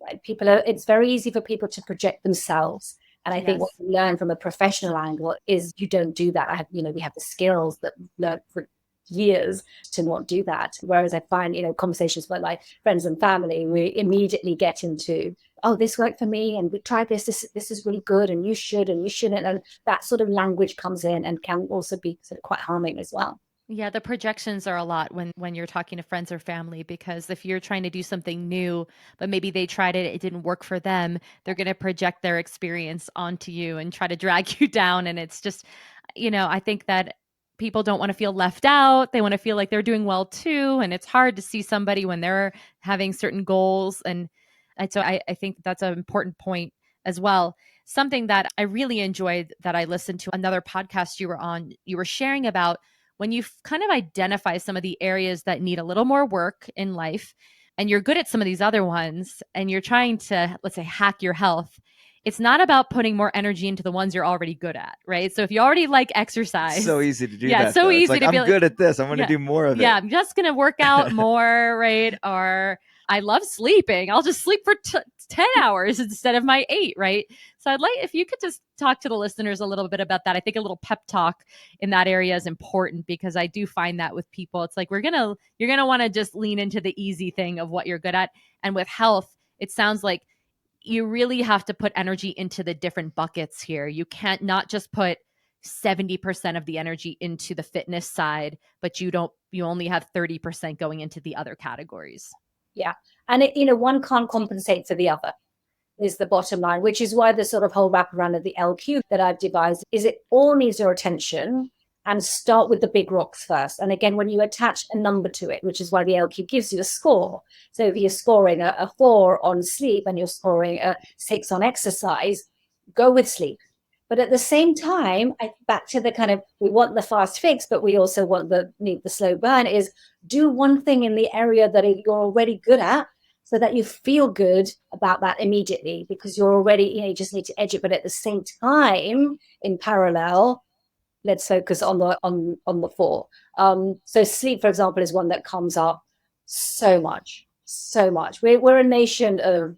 S2: Right? It's very easy for people to project themselves. And I think what we learn from a professional angle is you don't do that. We have the skills that we've learned for years to not do that. Whereas I find, conversations with my friends and family, we immediately get into, oh, this worked for me, and we tried this is really good, and you should, and you shouldn't. And that sort of language comes in and can also be sort of quite harming as well.
S3: Yeah, the projections are a lot when you're talking to friends or family, because if you're trying to do something new, but maybe they tried it, it didn't work for them, they're going to project their experience onto you and try to drag you down. And it's just, I think that people don't want to feel left out. They want to feel like they're doing well too. And it's hard to see somebody when they're having certain goals. And so I think that's an important point as well. Something that I really enjoyed that I listened to another podcast you were on, you were sharing about when you kind of identify some of the areas that need a little more work in life, and you're good at some of these other ones, and you're trying to, let's say, hack your health, it's not about putting more energy into the ones you're already good at, right? So if you already like exercise,
S1: it's so easy to do
S3: yeah,
S1: that.
S3: So
S1: though.
S3: easy
S1: it's like,
S3: to be
S1: I'm good at this. I'm going to do more of it.
S3: Yeah, I'm just going to work out more, right? Or I love sleeping. I'll just sleep for 10 hours instead of my 8, right? So I'd like if you could just talk to the listeners a little bit about that. I think a little pep talk in that area is important, because I do find that with people, it's like you're going to want to just lean into the easy thing of what you're good at. And with health, it sounds like you really have to put energy into the different buckets here. You can't not just put 70% of the energy into the fitness side, but you only have 30% going into the other categories.
S2: Yeah. And one can't compensate for the other is the bottom line, which is why the sort of whole wraparound of the LQ that I've devised is it all needs your attention, and start with the big rocks first. And again, when you attach a number to it, which is why the LQ gives you a score. So if you're scoring a 4 on sleep and you're scoring a 6 on exercise, go with sleep. But at the same time, back to the kind of, we want the fast fix, but we also want the slow burn, is do one thing in the area that you're already good at, so that you feel good about that immediately, because you're already, you just need to edge it. But at the same time, in parallel, let's focus on the 4. So sleep, for example, is one that comes up so much. We're a nation of,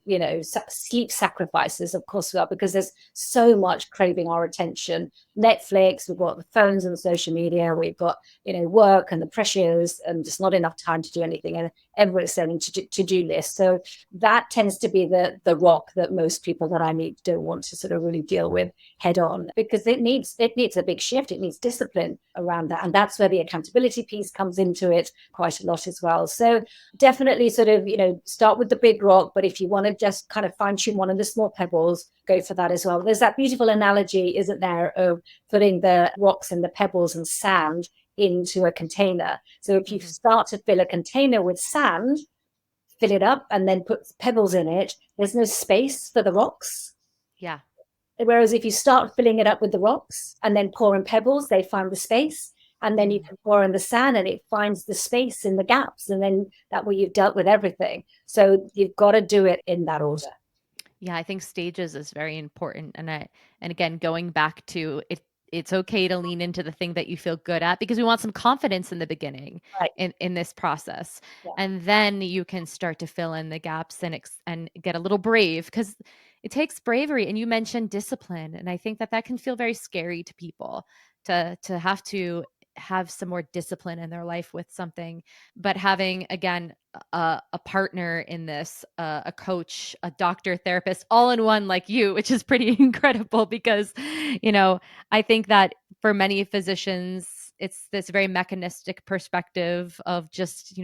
S2: sleep sacrifices, of course we are, because there's so much craving our attention. Netflix, we've got the phones and the social media, we've got, work and the pressures, and just not enough time to do anything Everest and to-do list. So that tends to be the rock that most people that I meet don't want to sort of really deal with head on, because it needs a big shift. It needs discipline around that. And that's where the accountability piece comes into it quite a lot as well. So definitely sort of, start with the big rock, but if you want to just kind of fine tune one of the small pebbles, go for that as well. There's that beautiful analogy, isn't there, of putting the rocks and the pebbles and sand into a container. So if you start to fill a container with sand, fill it up and then put pebbles in it, there's no space for the rocks.
S3: Yeah.
S2: Whereas if you start filling it up with the rocks and then pour in pebbles, they find the space. And then you can pour in the sand and it finds the space in the gaps. And then that way you've dealt with everything. So you've got to do it in that order.
S3: Yeah, I think stages is very important. And again, going back to it, it's okay to lean into the thing that you feel good at, because we want some confidence in the beginning,
S2: right,
S3: in this process.
S2: Yeah.
S3: And then you can start to fill in the gaps and get a little brave, because it takes bravery. And you mentioned discipline. And I think that can feel very scary to people, to have to have some more discipline in their life with something. But having, again, a partner in this, a coach, a doctor, therapist, all in one like you, which is pretty incredible, because, I think that for many physicians, it's this very mechanistic perspective of just,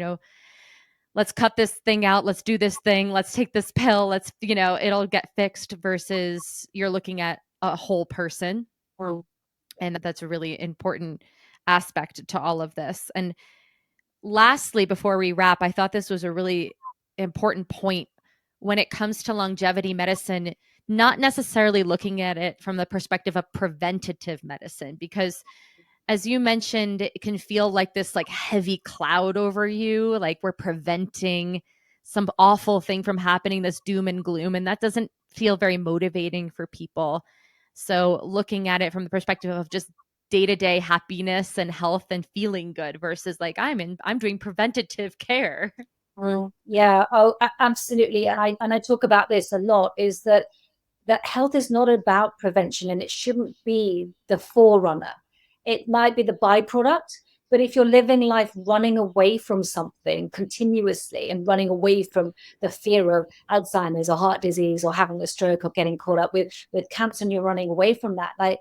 S3: let's cut this thing out, let's do this thing, let's take this pill, let's, it'll get fixed, versus you're looking at a whole person. And that's a really important aspect to all of this. And lastly, before we wrap, I thought this was a really important point when it comes to longevity medicine, not necessarily looking at it from the perspective of preventative medicine, because as you mentioned, it can feel like this like heavy cloud over you, like we're preventing some awful thing from happening, this doom and gloom, and that doesn't feel very motivating for people. So looking at it from the perspective of just day-to-day happiness and health and feeling good, versus like I'm doing preventative care.
S2: Yeah, absolutely. And I talk about this a lot, is that health is not about prevention, and it shouldn't be the forerunner. It might be the byproduct, but if you're living life running away from something continuously and running away from the fear of Alzheimer's or heart disease or having a stroke or getting caught up with cancer, and you're running away from that, like,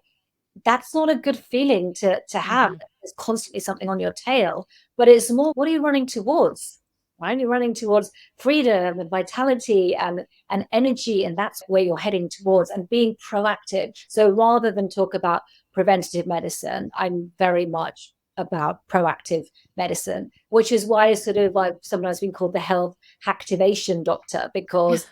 S2: that's not a good feeling to have. There's constantly something on your tail, but it's more, what are you running towards? Why are you running towards freedom and vitality and energy? And that's where you're heading towards, and being proactive. So rather than talk about preventative medicine, I'm very much about proactive medicine, which is why sort of I've sometimes been called the health activation doctor, because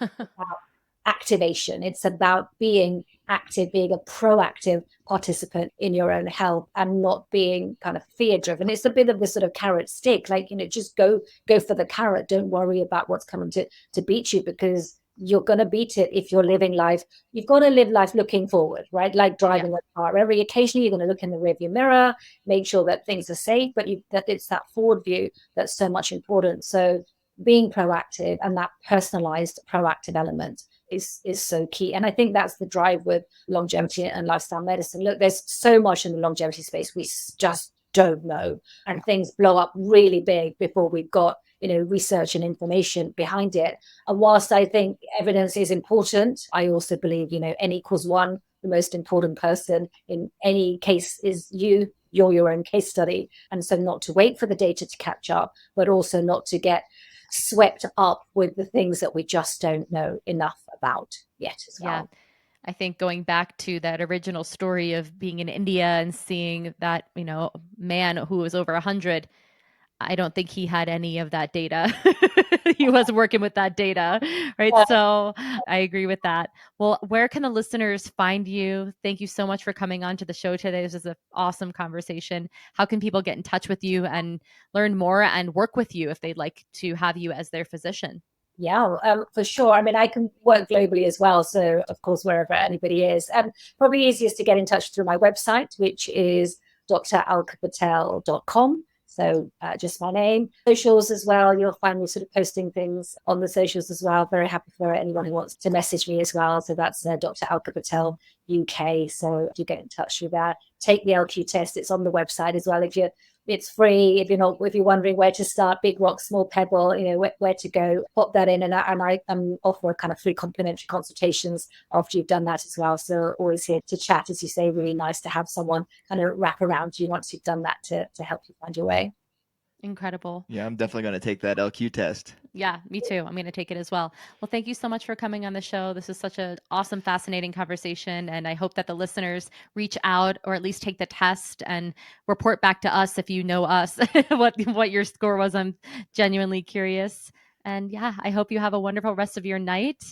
S2: activation. It's about being active, being a proactive participant in your own health, and not being kind of fear driven. It's a bit of the sort of carrot stick, like, just go for the carrot. Don't worry about what's coming to beat you, because you're going to beat it if you're living life. You've got to live life looking forward, right? Like driving a car. Every occasionally you're going to look in the rearview mirror, make sure that things are safe, but that it's that forward view that's so much important. So being proactive, and that personalized proactive element is so key. And I think that's the drive with longevity and lifestyle medicine. Look, there's so much in the longevity space we just don't know, and things blow up really big before we've got research and information behind it. And whilst I think evidence is important, I also believe N equals one. The most important person in any case is you're your own case study. And so not to wait for the data to catch up, but also not to get swept up with the things that we just don't know enough about yet as well.
S3: Yeah. I think going back to that original story of being in India and seeing that, man who was over 100, I don't think he had any of that data. He wasn't working with that data, right?
S2: Yeah.
S3: So I agree with that. Well, where can the listeners find you? Thank you so much for coming on to the show today. This is an awesome conversation. How can people get in touch with you and learn more and work with you if they'd like to have you as their physician?
S2: Yeah, for sure. I mean, I can work globally as well. So, of course, wherever anybody is. Probably easiest to get in touch through my website, which is dralkapatel.com. So just my name. Socials as well. You'll find me sort of posting things on the socials as well. Very happy for anyone who wants to message me as well. So that's Dr. Alka Patel UK. So if you get in touch with that, take the LQ test. It's on the website as well. If you're It's free. If you're wondering where to start, big rock, small pebble, where to go, pop that in. And I offer kind of free complimentary consultations after you've done that as well. So always here to chat, as you say. Really nice to have someone kind of wrap around you once you've done that to help you find your way.
S3: Incredible.
S1: Yeah, I'm definitely going to take that LQ test.
S3: Yeah, me too. I'm going to take it as well. Well, thank you so much for coming on the show. This is such an awesome, fascinating conversation. And I hope that the listeners reach out or at least take the test and report back to us if you know us, what your score was. I'm genuinely curious. And yeah, I hope you have a wonderful rest of your night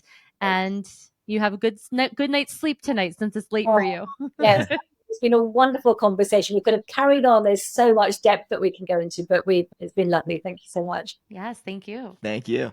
S3: and you have a good night's sleep tonight since it's late for you.
S2: Yes. It's been a wonderful conversation. We could have carried on. There's so much depth that we can go into, but it's been lovely. Thank you so much.
S3: Yes, thank you.
S1: Thank you.